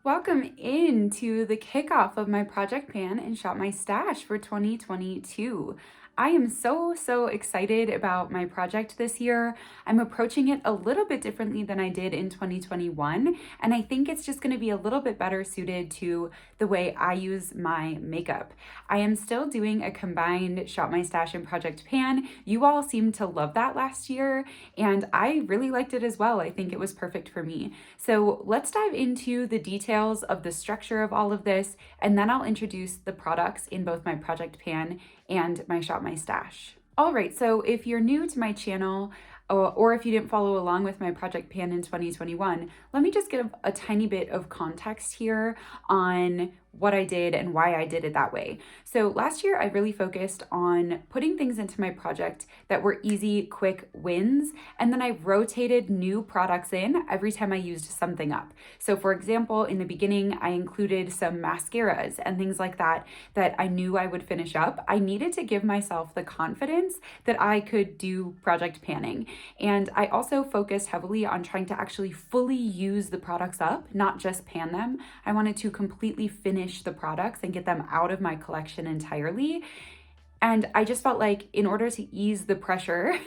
Welcome into the kickoff of my project pan and shop my stash for 2022. I am so excited about my project this year. I'm approaching it a little bit differently than I did in 2021, and I think it's just going to be a little bit better suited to the way I use my makeup. I am still doing a combined shop my stash and project pan. You all seemed to love that last year, and I really liked it as well. I think it was perfect for me. So let's dive into the details of the structure of all of this, and then I'll introduce the products in both my project pan and my shop my stash. All right, so if you're new to my channel, or if you didn't follow along with my project pan in 2021, let me just give a tiny bit of context here on what I did and why I did it that way. So last year, I really focused on putting things into my project that were easy, quick wins, and then I rotated new products in every time I used something up. So for example, in the beginning, I included some mascaras and things like that that I knew I would finish up. I needed to give myself the confidence that I could do project panning. And I also focused heavily on trying to actually fully use the products up, not just pan them. I wanted to completely finish the products and get them out of my collection entirely. And I just felt like in order to ease the pressure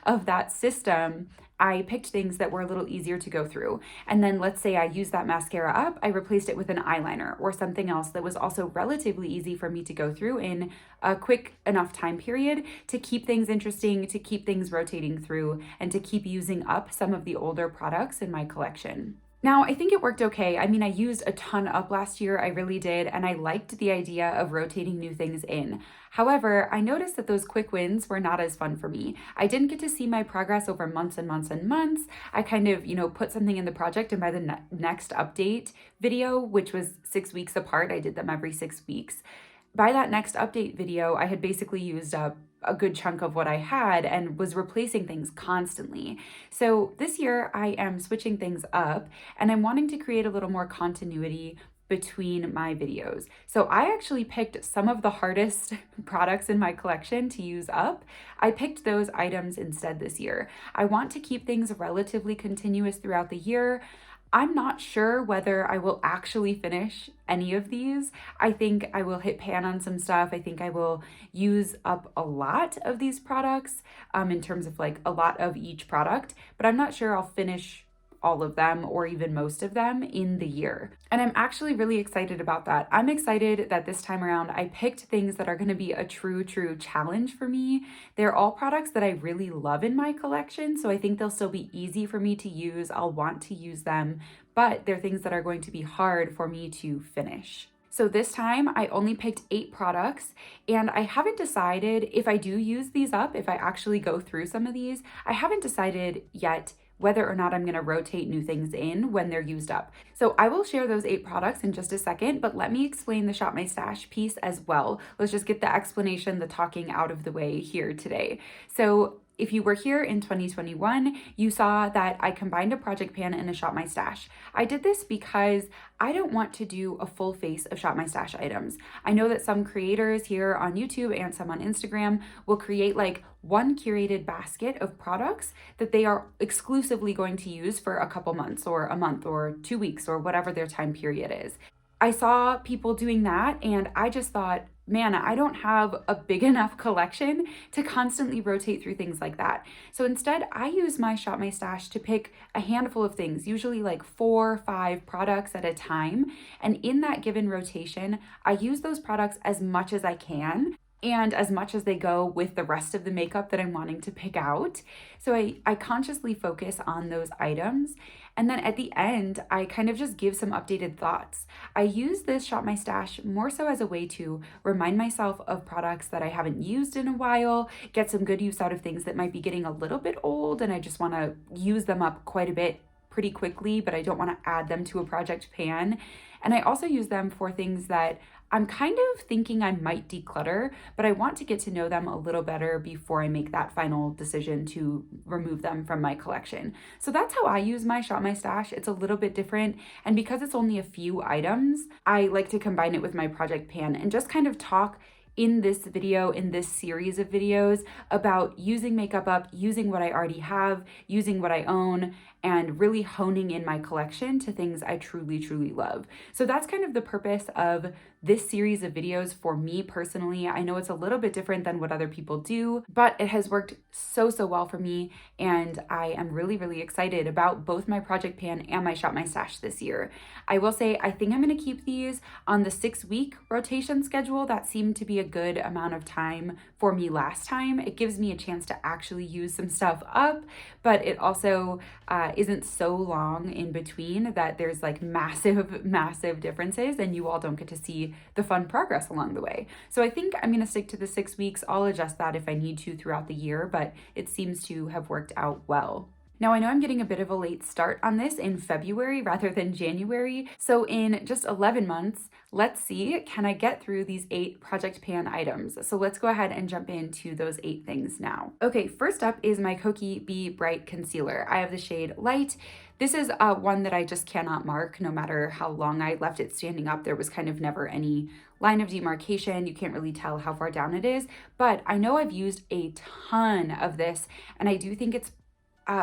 of that system, I picked things that were a little easier to go through. And then let's say I used that mascara up, I replaced it with an eyeliner or something else that was also relatively easy for me to go through in a quick enough time period to keep things interesting, to keep things rotating through, and to keep using up some of the older products in my collection. Now, I think it worked okay. I mean, I used a ton up last year, I really did, and I liked the idea of rotating new things in. However, I noticed that those quick wins were not as fun for me. I didn't get to see my progress over months and months and months. I kind of, put something in the project, and by the next update video, which was 6 weeks apart, I did them every 6 weeks. By that next update video, I had basically used up a good chunk of what I had and was replacing things constantly. So this year I am switching things up and I'm wanting to create a little more continuity between my videos. So I actually picked some of the hardest products in my collection to use up. I picked those items instead this year. I want to keep things relatively continuous throughout the year. I'm not sure whether I will actually finish any of these. I think I will hit pan on some stuff. I think I will use up a lot of these products in terms of like a lot of each product, but I'm not sure I'll finish all of them or even most of them in the year. And I'm actually really excited about that. I'm excited that this time around I picked things that are going to be a true challenge for me. They're all products that I really love in my collection, so I think they'll still be easy for me to use. I'll want to use them, but they're things that are going to be hard for me to finish. So this time I only picked 8 products and I haven't decided if I do use these up, if I actually go through some of these, I haven't decided yet whether or not I'm going to rotate new things in when they're used up. So I will share those 8 products in just a second, but let me explain the Shop My Stash piece as well. Let's just get the explanation, the talking out of the way here today. So if you were here in 2021, you saw that I combined a project pan and a Shop My Stash. I did this because I don't want to do a full face of Shop My Stash items. I know that some creators here on YouTube and some on Instagram will create like one curated basket of products that they are exclusively going to use for a couple months or a month or 2 weeks or whatever their time period is. I saw people doing that and I just thought, man, I don't have a big enough collection to constantly rotate through things like that. So instead, I use my Shop My Stash to pick a handful of things, usually like 4 or 5 products at a time. And in that given rotation, I use those products as much as I can and as much as they go with the rest of the makeup that I'm wanting to pick out. So I consciously focus on those items. And then at the end, I kind of just give some updated thoughts. I use this Shop My Stash more so as a way to remind myself of products that I haven't used in a while, get some good use out of things that might be getting a little bit old, and I just want to use them up quite a bit pretty quickly, but I don't want to add them to a project pan. And I also use them for things that I'm kind of thinking I might declutter, but I want to get to know them a little better before I make that final decision to remove them from my collection. So that's how I use my Shop My Stash. It's a little bit different. And because it's only a few items, I like to combine it with my project pan and just kind of talk in this video, in this series of videos, about using makeup up, using what I already have, using what I own, and really honing in my collection to things I truly, truly love. So that's kind of the purpose of this series of videos for me personally. I know it's a little bit different than what other people do, but it has worked so, so well for me. And I am really, really excited about both my project pan and my Shop My Stash this year. I will say, I think I'm going to keep these on the 6-week rotation schedule. That seemed to be a good amount of time for me last time. It gives me a chance to actually use some stuff up, but it also isn't so long in between that there's like massive, massive differences and you all don't get to see the fun progress along the way. So I think I'm going to stick to the 6 weeks. I'll adjust that if I need to throughout the year, but it seems to have worked out well. Now, I know I'm getting a bit of a late start on this in February rather than January. So in just 11 months, let's see, can I get through these 8 project pan items? So let's go ahead and jump into those 8 things now. Okay, first up is my Koki Be Bright Concealer. I have the shade Light. This is one that I just cannot mark no matter how long I left it standing up. There was kind of never any line of demarcation. You can't really tell how far down it is, but I know I've used a ton of this and I do think it's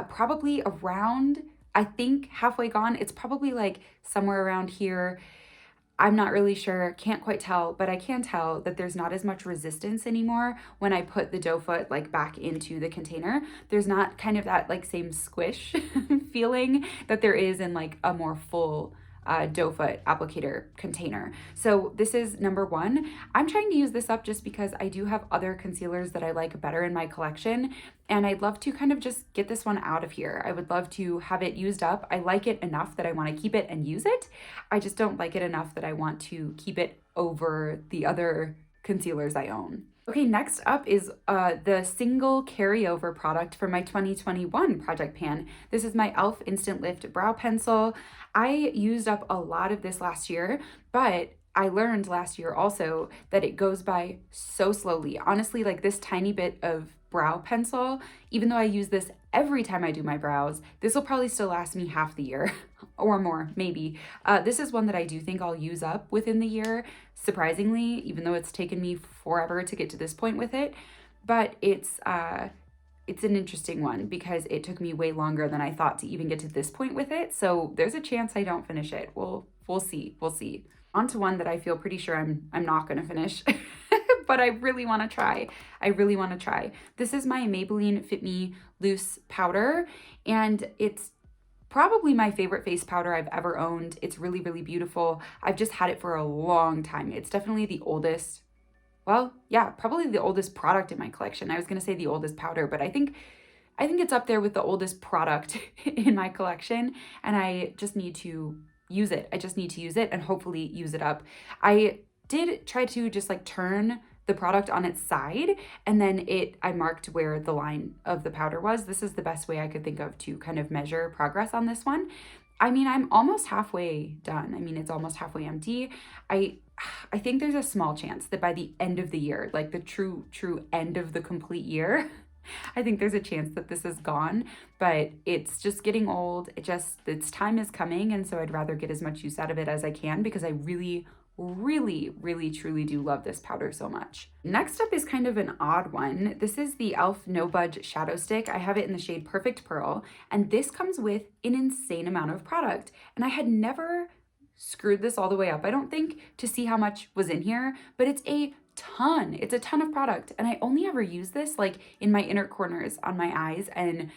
probably around, I think halfway gone. It's probably like somewhere around here. I'm not really sure, can't quite tell, but I can tell that there's not as much resistance anymore when I put the doe foot like back into the container. There's not kind of that like same squish feeling that there is in like a more full doe foot applicator container. So this is number 1. I'm trying to use this up just because I do have other concealers that I like better in my collection, and I'd love to kind of just get this one out of here. I would love to have it used up. I like it enough that I want to keep it and use it. I just don't like it enough that I want to keep it over the other concealers I own. Okay, next up is the single carryover product for my 2021 project pan. This is my e.l.f. Instant Lift Brow Pencil. I used up a lot of this last year, but I learned last year also that it goes by so slowly. Honestly, like this tiny bit of brow pencil, even though I use this every time I do my brows, this will probably still last me half the year or more, maybe. This is one that I do think I'll use up within the year, surprisingly, even though it's taken me forever to get to this point with it. But it's an interesting one because it took me way longer than I thought to even get to this point with it. So there's a chance I don't finish it. We'll see. On to one that I feel pretty sure I'm not going to finish. But I really want to try. This is my Maybelline Fit Me Loose Powder, and it's probably my favorite face powder I've ever owned. It's really, really beautiful. I've just had it for a long time. It's definitely the oldest, well, yeah, probably the oldest product in my collection. I was going to say the oldest powder, but I think it's up there with the oldest product in my collection, and I just need to use it. And hopefully use it up. I did try to just like turn the product on its side, and then I marked where the line of the powder was. This is the best way I could think of to kind of measure progress on this one. I mean, I'm almost halfway done. I mean, it's almost halfway empty. I think there's a small chance that by the end of the year, like the true end of the complete year, I think there's a chance that this is gone, but it's just getting old. Its time is coming, and so I'd rather get as much use out of it as I can because I really, really, truly do love this powder so much. Next up is kind of an odd one. This is the e.l.f. No Budge Shadow Stick. I have it in the shade Perfect Pearl, and this comes with an insane amount of product. And I had never screwed this all the way up, I don't think, to see how much was in here, but it's a ton of product. And I only ever use this like in my inner corners on my eyes, and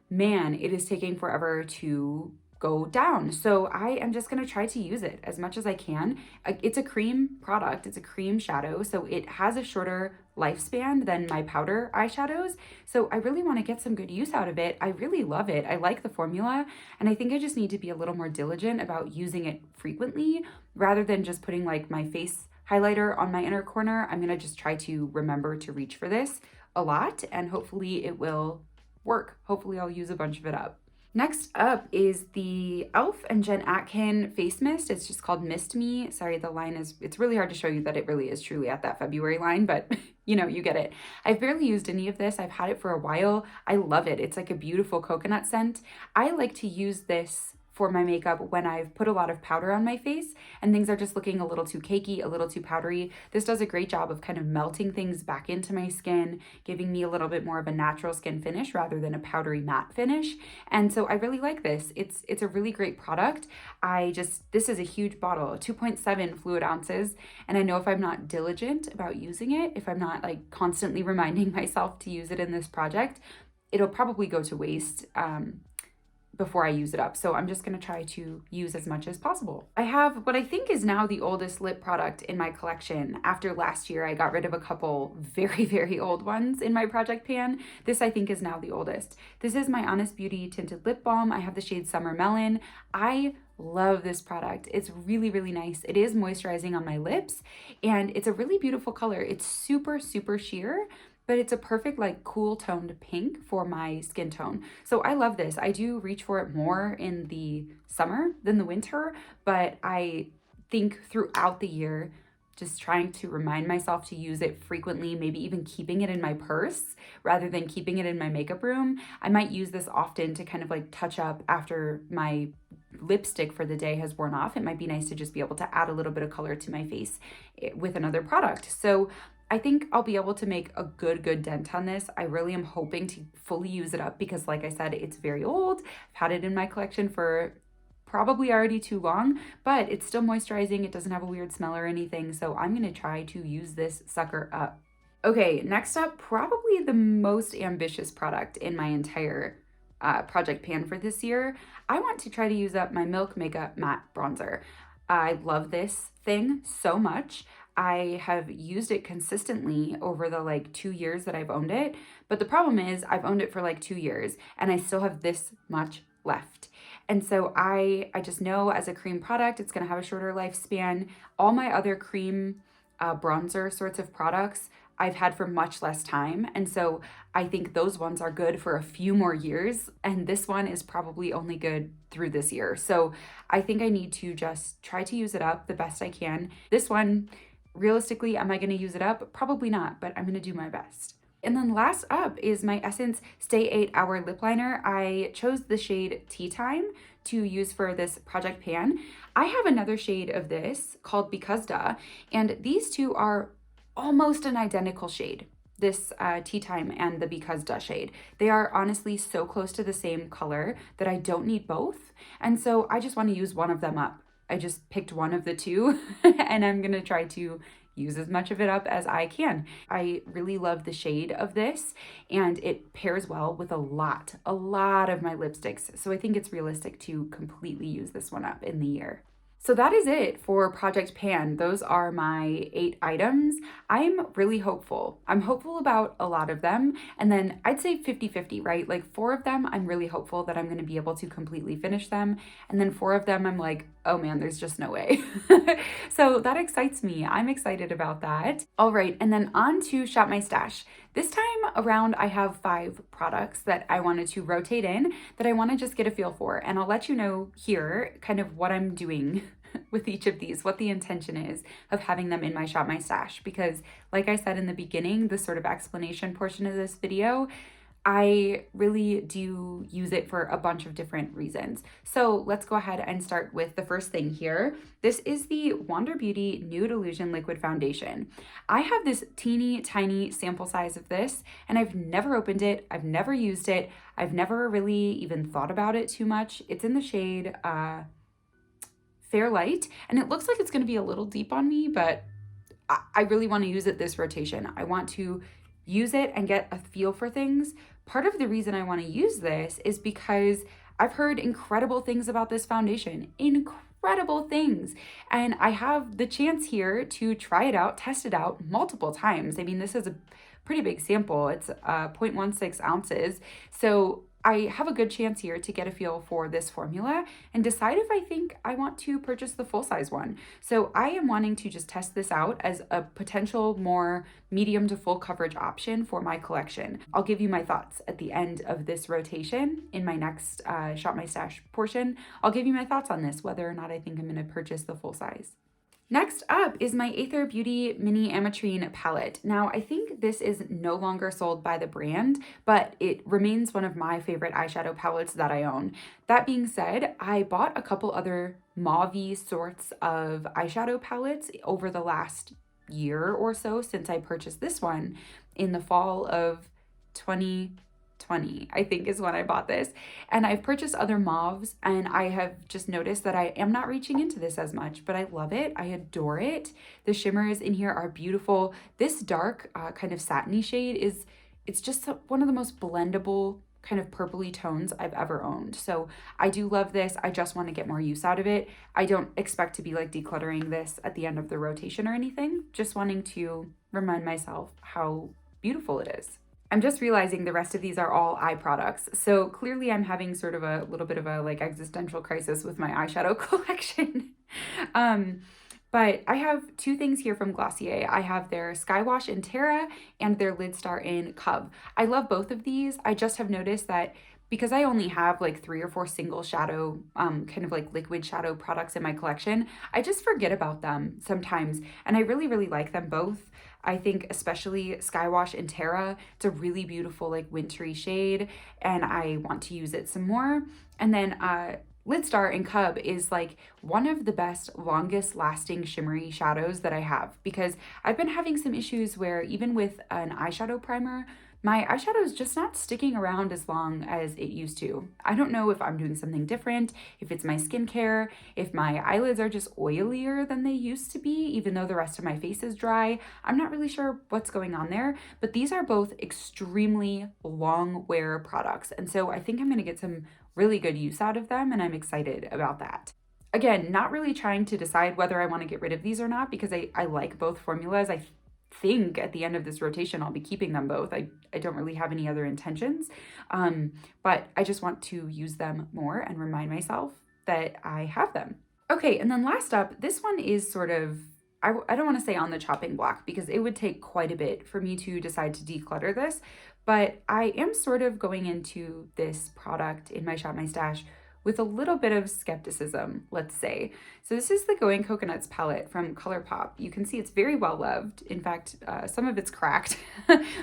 man, it is taking forever to go down. So I am just going to try to use it as much as I can. It's a cream product. It's a cream shadow. So it has a shorter lifespan than my powder eyeshadows. So I really want to get some good use out of it. I really love it. I like the formula. And I think I just need to be a little more diligent about using it frequently rather than just putting like my face highlighter on my inner corner. I'm going to just try to remember to reach for this a lot, and hopefully it will work. Hopefully I'll use a bunch of it up. Next up is the e.l.f. and Jen Atkin face mist. It's just called Mist Me. Sorry, the line it's really hard to show you that it really is truly at that February line, but you know, you get it. I've barely used any of this. I've had it for a while. I love it. It's like a beautiful coconut scent. I like to use this for my makeup when I've put a lot of powder on my face and things are just looking a little too cakey, a little too powdery. This does a great job of kind of melting things back into my skin, giving me a little bit more of a natural skin finish rather than a powdery matte finish. And so I really like this. It's a really great product. This is a huge bottle, 2.7 fluid ounces. And I know if I'm not diligent about using it, if I'm not like constantly reminding myself to use it in this project, it'll probably go to waste before I use it up. So I'm just gonna try to use as much as possible. I have what I think is now the oldest lip product in my collection. After last year, I got rid of a couple very, very old ones in my project pan. This I think is now the oldest. This is my Honest Beauty Tinted Lip Balm. I have the shade Summer Melon. I love this product. It's really, really nice. It is moisturizing on my lips and it's a really beautiful color. It's super, super sheer, but it's a perfect like cool toned pink for my skin tone. So I love this. I do reach for it more in the summer than the winter, but I think throughout the year, just trying to remind myself to use it frequently, maybe even keeping it in my purse rather than keeping it in my makeup room. I might use this often to kind of like touch up after my lipstick for the day has worn off. It might be nice to just be able to add a little bit of color to my face with another product. So I think I'll be able to make a good dent on this. I really am hoping to fully use it up because like I said, it's very old. I've had it in my collection for probably already too long, but it's still moisturizing. It doesn't have a weird smell or anything. So I'm gonna try to use this sucker up. Okay, next up, probably the most ambitious product in my entire project pan for this year. I want to try to use up my Milk Makeup Matte Bronzer. I love this thing so much. I have used it consistently over the like 2 years that I've owned it. But the problem is I've owned it for like 2 years and I still have this much left. And so I just know as a cream product, it's gonna have a shorter lifespan. All my other cream bronzer sorts of products I've had for much less time. And so I think those ones are good for a few more years. And this one is probably only good through this year. So I think I need to just try to use it up the best I can. This one, realistically, am I gonna use it up? Probably not, but I'm gonna do my best. And then last up is my Essence Stay 8 Hour Lip Liner. I chose the shade Tea Time to use for this project pan. I have another shade of this called Because Duh, and these two are almost an identical shade. This Tea Time and the Because Duh shade. They are honestly so close to the same color that I don't need both. And so I just want to use one of them up. I just picked one of the two and I'm gonna try to use as much of it up as I can. I really love the shade of this and it pairs well with a lot of my lipsticks. So I think it's realistic to completely use this one up in the year. So that is it for Project Pan. Those are my 8 items. I'm really hopeful. I'm hopeful about a lot of them. And then I'd say 50-50, right? Like 4 of them, I'm really hopeful that I'm gonna be able to completely finish them. And then 4 of them, I'm like, oh man, there's just no way. So that excites me. I'm excited about that. All right, and then on to Shop My Stash. This time around, I have 5 products that I wanted to rotate in that I wanna just get a feel for. And I'll let you know here kind of what I'm doing with each of these, what the intention is of having them in my Shop My Stash. Because like I said in the beginning, the sort of explanation portion of this video, I really do use it for a bunch of different reasons. So let's go ahead and start with the first thing here. This is the Wander Beauty Nude Illusion Liquid Foundation. I have this teeny tiny sample size of this and I've never opened it. I've never used it. I've never really even thought about it too much. It's in the shade Fair Light and it looks like it's gonna be a little deep on me, but I really wanna use it this rotation. I want to use it and get a feel for things. Part of the reason I want to use this is because I've heard incredible things about this foundation, incredible things. And I have the chance here to try it out, test it out multiple times. I mean, this is a pretty big sample. It's 0.16 ounces. So I have a good chance here to get a feel for this formula and decide if I think I want to purchase the full-size one. So I am wanting to just test this out as a potential more medium to full coverage option for my collection. I'll give you my thoughts at the end of this rotation in my next Shop My Stash portion. I'll give you my thoughts on this, whether or not I think I'm gonna purchase the full size. Next up is my Aether Beauty Mini Ametrine palette. Now, I think this is no longer sold by the brand, but it remains one of my favorite eyeshadow palettes that I own. That being said, I bought a couple other mauve-y sorts of eyeshadow palettes over the last year or so since I purchased this one in the fall of 2020, I think is when I bought this. And I've purchased other mauves, and I have just noticed that I am not reaching into this as much, but I love it. I adore it. The shimmers in here are beautiful. This dark kind of satiny shade it's just one of the most blendable kind of purpley tones I've ever owned. So I do love this. I just want to get more use out of it. I don't expect to be like decluttering this at the end of the rotation or anything, just wanting to remind myself how beautiful it is. I'm just realizing the rest of these are all eye products. So clearly I'm having sort of a little bit of a like existential crisis with my eyeshadow collection. But I have two things here from Glossier. I have their Skywash in Terra and their Lid Star in Cub. I love both of these. I just have noticed that because I only have like 3 or 4 single shadow, kind of like liquid shadow products in my collection, I just forget about them sometimes. And I really, really like them both. I think especially Skywash in Terra, it's a really beautiful like wintry shade and I want to use it some more. And then Lid Star in Cub is like one of the best, longest lasting shimmery shadows that I have, because I've been having some issues where even with an eyeshadow primer, my eyeshadow is just not sticking around as long as it used to. I don't know if I'm doing something different, if it's my skincare, if my eyelids are just oilier than they used to be, even though the rest of my face is dry. I'm not really sure what's going on there, but these are both extremely long wear products. And so I think I'm gonna get some really good use out of them, and I'm excited about that. Again, not really trying to decide whether I want to get rid of these or not, because I like both formulas. I think at the end of this rotation, I'll be keeping them both. I don't really have any other intentions, but I just want to use them more and remind myself that I have them. Okay, and then last up, this one is sort of, I don't want to say on the chopping block because it would take quite a bit for me to decide to declutter this, but I am sort of going into this product in my Shop My Stash with a little bit of skepticism, let's say. So this is the Going Coconuts palette from ColourPop. You can see it's very well loved. In fact, some of it's cracked.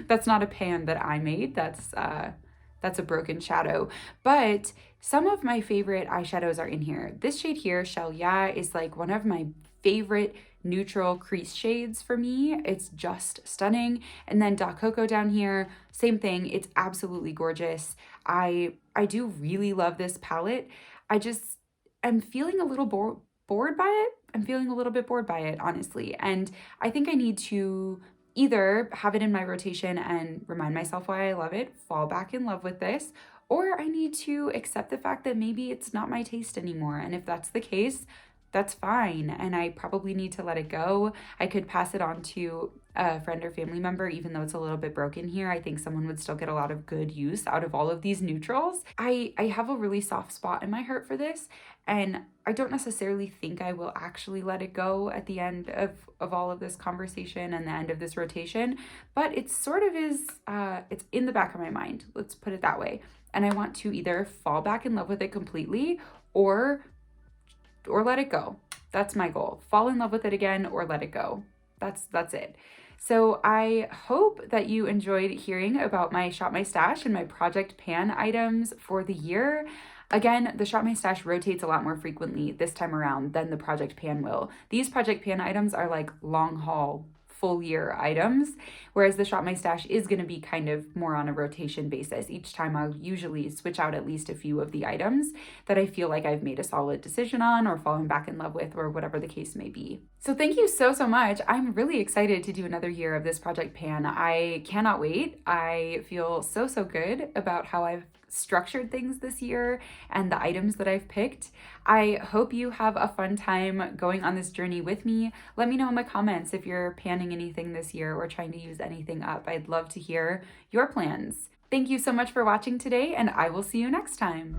That's not a pan that I made. That's a broken shadow. But some of my favorite eyeshadows are in here. This shade here, Shell Ya, is like one of my favorite neutral crease shades for me. It's just stunning. And then Da Coco down here, same thing. It's absolutely gorgeous. I do really love this palette. I'm feeling a little bored by it. I'm feeling a little bit bored by it, honestly. And I think I need to either have it in my rotation and remind myself why I love it, fall back in love with this, or I need to accept the fact that maybe it's not my taste anymore. And if that's the case, that's fine. And I probably need to let it go. I could pass it on to a friend or family member, even though it's a little bit broken here. I think someone would still get a lot of good use out of all of these neutrals. I have a really soft spot in my heart for this, and I don't necessarily think I will actually let it go at the end of all of this conversation and the end of this rotation, but it sort of is, it's in the back of my mind, let's put it that way. And I want to either fall back in love with it completely or let it go. That's my goal. Fall in love with it again or let it go. That's it. So I hope that you enjoyed hearing about my Shop My Stash and my Project Pan items for the year. Again, the Shop My Stash rotates a lot more frequently this time around than the Project Pan will. These Project Pan items are like long haul, full year items, whereas the Shop My Stash is going to be kind of more on a rotation basis. Each time I'll usually switch out at least a few of the items that I feel like I've made a solid decision on or fallen back in love with, or whatever the case may be. So thank you so much. I'm really excited to do another year of this Project Pan. I cannot wait. I feel so good about how I've structured things this year and the items that I've picked. I hope you have a fun time going on this journey with me. Let me know in the comments if you're panning anything this year or trying to use anything up. I'd love to hear your plans. Thank you so much for watching today, and I will see you next time.